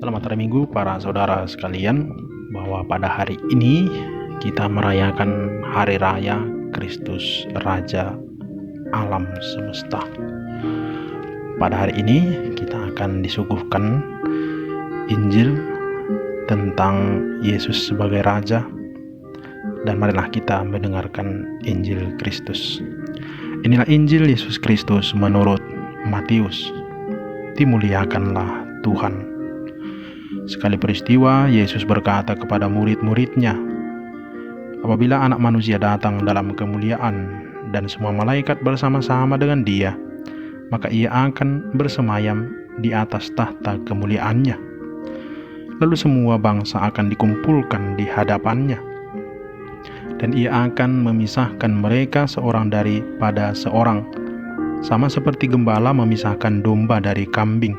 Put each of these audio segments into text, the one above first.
Selamat hari Minggu para saudara sekalian, bahwa pada hari ini kita merayakan Hari Raya Kristus Raja Alam Semesta. Pada hari ini kita akan disuguhkan Injil tentang Yesus sebagai Raja, dan marilah kita mendengarkan Injil Kristus. Inilah Injil Yesus Kristus menurut Matius. Dimuliakanlah Tuhan. Sekali peristiwa, Yesus berkata kepada murid-muridnya, "Apabila Anak Manusia datang dalam kemuliaan dan semua malaikat bersama-sama dengan Dia, maka Ia akan bersemayam di atas tahta kemuliaannya. Lalu semua bangsa akan dikumpulkan di hadapannya, dan Ia akan memisahkan mereka seorang daripada seorang, sama seperti gembala memisahkan domba dari kambing.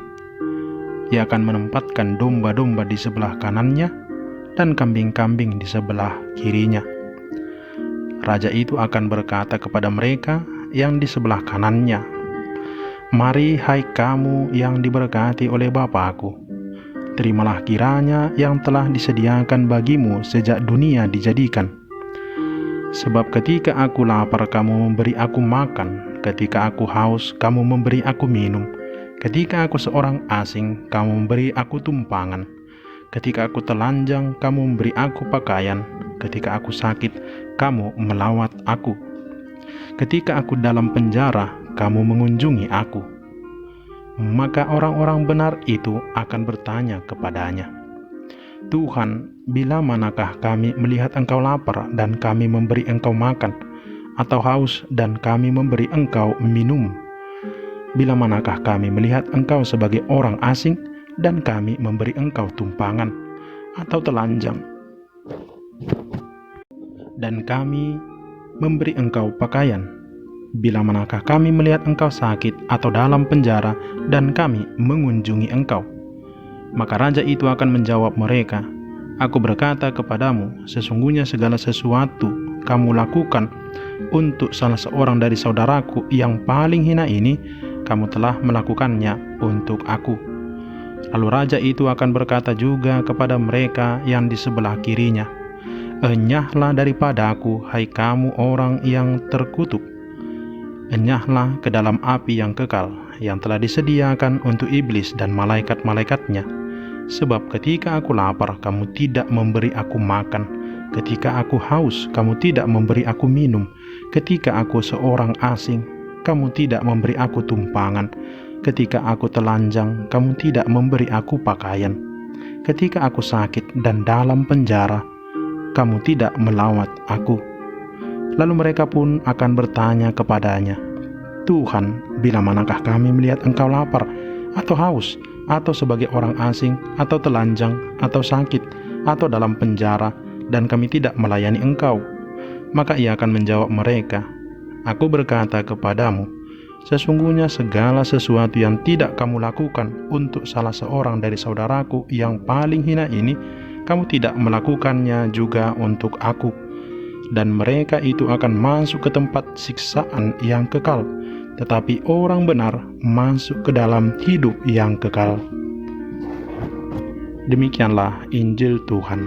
Ia akan menempatkan domba-domba di sebelah kanannya dan kambing-kambing di sebelah kirinya. Raja itu akan berkata kepada mereka yang di sebelah kanannya, 'Mari, hai kamu yang diberkati oleh Bapa-Ku, terimalah kiranya yang telah disediakan bagimu sejak dunia dijadikan. Sebab ketika aku lapar, kamu memberi aku makan. Ketika aku haus, kamu memberi aku minum. Ketika aku seorang asing, kamu memberi aku tumpangan. Ketika aku telanjang, kamu memberi aku pakaian. Ketika aku sakit, kamu melawat aku. Ketika aku dalam penjara, kamu mengunjungi aku.' Maka orang-orang benar itu akan bertanya kepadanya, 'Tuhan, bila manakah kami melihat Engkau lapar dan kami memberi Engkau makan, atau haus dan kami memberi Engkau minum? Bila manakah kami melihat Engkau sebagai orang asing dan kami memberi Engkau tumpangan, atau telanjang dan kami memberi Engkau pakaian? Bila manakah kami melihat Engkau sakit atau dalam penjara dan kami mengunjungi Engkau?' Maka raja itu akan menjawab mereka, 'Aku berkata kepadamu, sesungguhnya segala sesuatu kamu lakukan untuk salah seorang dari saudaraku yang paling hina ini, kamu telah melakukannya untuk aku.' Lalu raja itu akan berkata juga kepada mereka yang di sebelah kirinya, 'Enyahlah daripadaku, hai kamu orang yang terkutuk. Enyahlah ke dalam api yang kekal, yang telah disediakan untuk iblis dan malaikat-malaikatnya. Sebab ketika aku lapar, kamu tidak memberi aku makan. Ketika aku haus, kamu tidak memberi aku minum. Ketika aku seorang asing, kamu tidak memberi aku tumpangan. Ketika aku telanjang, kamu tidak memberi aku pakaian. Ketika aku sakit dan dalam penjara, kamu tidak melawat aku.' Lalu mereka pun akan bertanya kepadanya, 'Tuhan, bila manakah kami melihat Engkau lapar, atau haus, atau sebagai orang asing, atau telanjang, atau sakit, atau dalam penjara, dan kami tidak melayani Engkau?' Maka ia akan menjawab mereka, 'Aku berkata kepadamu, sesungguhnya segala sesuatu yang tidak kamu lakukan untuk salah seorang dari saudaraku yang paling hina ini, kamu tidak melakukannya juga untuk aku.' Dan mereka itu akan masuk ke tempat siksaan yang kekal, tetapi orang benar masuk ke dalam hidup yang kekal." Demikianlah Injil Tuhan.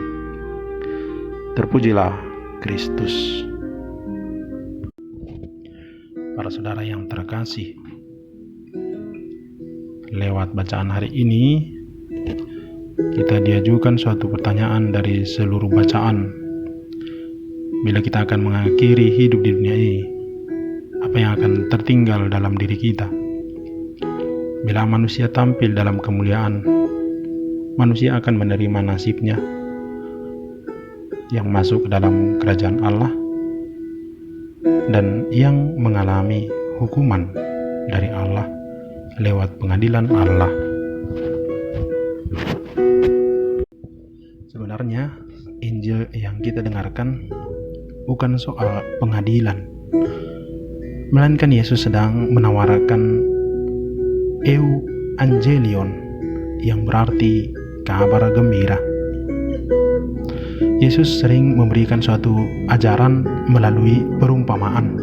Terpujilah Kristus. Para saudara yang terkasih, lewat bacaan hari ini kita diajukan suatu pertanyaan dari seluruh bacaan. Bila kita akan mengakhiri hidup di dunia ini, apa yang akan tertinggal dalam diri kita? Bila manusia tampil dalam kemuliaan, manusia akan menerima nasibnya yang masuk ke dalam kerajaan Allah, dan yang mengalami hukuman dari Allah lewat pengadilan Allah. Sebenarnya Injil yang kita dengarkan bukan soal pengadilan, melainkan Yesus sedang menawarkan Evangelion, yang berarti kabar gembira. Yesus sering memberikan suatu ajaran melalui perumpamaan.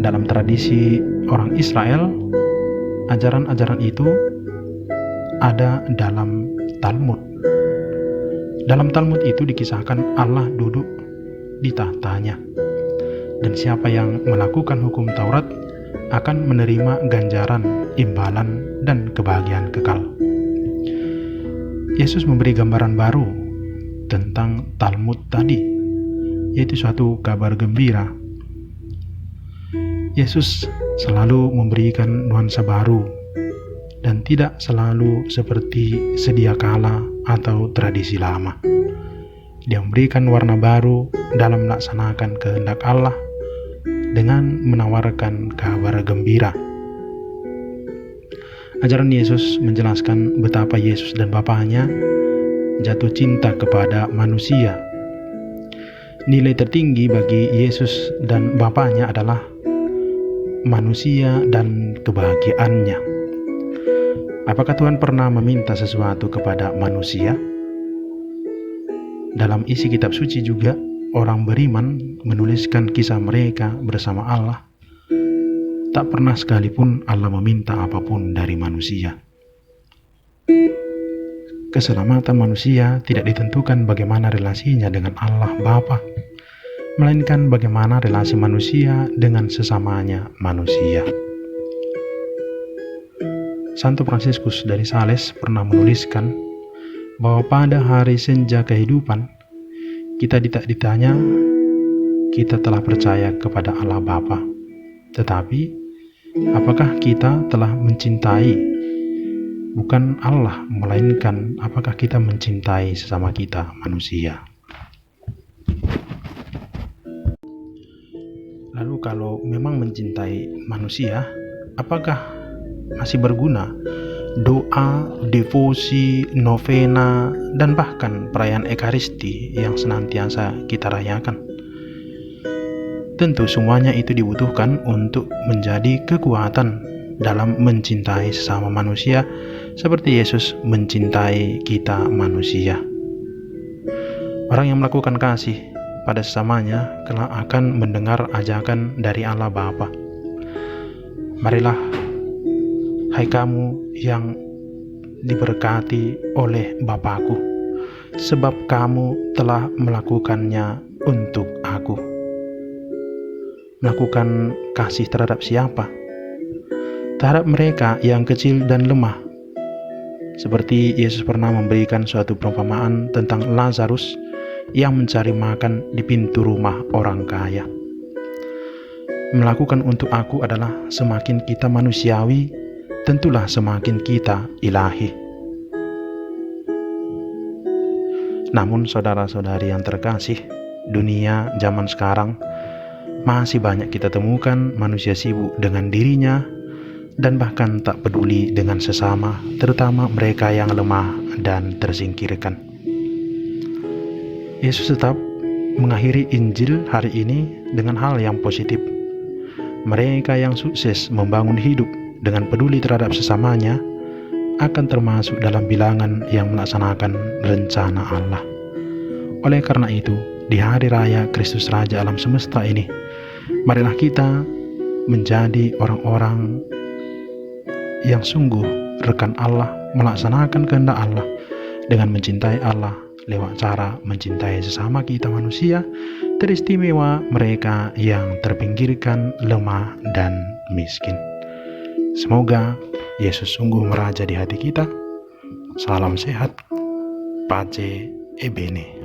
Dalam tradisi orang Israel, ajaran-ajaran itu ada dalam Talmud. Dalam Talmud itu dikisahkan Allah duduk di tahtanya, dan siapa yang melakukan hukum Taurat akan menerima ganjaran, imbalan, dan kebahagiaan kekal. Yesus memberi gambaran baru tentang Talmud tadi, yaitu suatu kabar gembira. Yesus selalu memberikan nuansa baru dan tidak selalu seperti sedia kala atau tradisi lama. Dia memberikan warna baru dalam melaksanakan kehendak Allah dengan menawarkan kabar gembira. Ajaran Yesus menjelaskan betapa Yesus dan Bapaknya jatuh cinta kepada manusia. Nilai tertinggi bagi Yesus dan Bapaknya adalah manusia dan kebahagiaannya. Apakah Tuhan pernah meminta sesuatu kepada manusia? Dalam isi kitab suci juga, orang beriman menuliskan kisah mereka bersama Allah. Tak pernah sekalipun Allah meminta apapun dari manusia. Keselamatan manusia tidak ditentukan bagaimana relasinya dengan Allah Bapa, melainkan bagaimana relasi manusia dengan sesamanya manusia. Santo Fransiskus dari Sales pernah menuliskan bahwa pada hari senja kehidupan, kita tidak ditanya kita telah percaya kepada Allah Bapa, tetapi apakah kita telah mencintai bukan Allah, melainkan apakah kita mencintai sesama kita manusia. Lalu kalau memang mencintai manusia, apakah masih berguna doa, devosi, novena, dan bahkan perayaan Ekaristi yang senantiasa kita rayakan? Tentu semuanya itu dibutuhkan untuk menjadi kekuatan dalam mencintai sesama manusia seperti Yesus mencintai kita manusia. Orang yang melakukan kasih pada sesamanya kelak akan mendengar ajakan dari Allah Bapa. Marilah, hai kamu yang diberkati oleh Bapakku, sebab kamu telah melakukannya untuk aku. Melakukan kasih terhadap siapa? Terhadap mereka yang kecil dan lemah. Seperti Yesus pernah memberikan suatu perumpamaan tentang Lazarus yang mencari makan di pintu rumah orang kaya. Melakukan untuk aku adalah semakin kita manusiawi, tentulah semakin kita ilahi. Namun saudara-saudari yang terkasih, dunia zaman sekarang masih banyak kita temukan manusia sibuk dengan dirinya dan bahkan tak peduli dengan sesama, terutama mereka yang lemah dan tersingkirkan. Yesus tetap mengakhiri Injil hari ini dengan hal yang positif. Mereka yang sukses membangun hidup dengan peduli terhadap sesamanya akan termasuk dalam bilangan yang melaksanakan rencana Allah. Oleh karena itu, di hari raya Kristus Raja Alam Semesta ini, marilah kita menjadi orang-orang yang sungguh rekan Allah, melaksanakan kehendak Allah dengan mencintai Allah lewat cara mencintai sesama kita manusia, teristimewa mereka yang terpinggirkan, lemah, dan miskin. Semoga Yesus sungguh meraja di hati kita. Salam sehat. Pace e bene.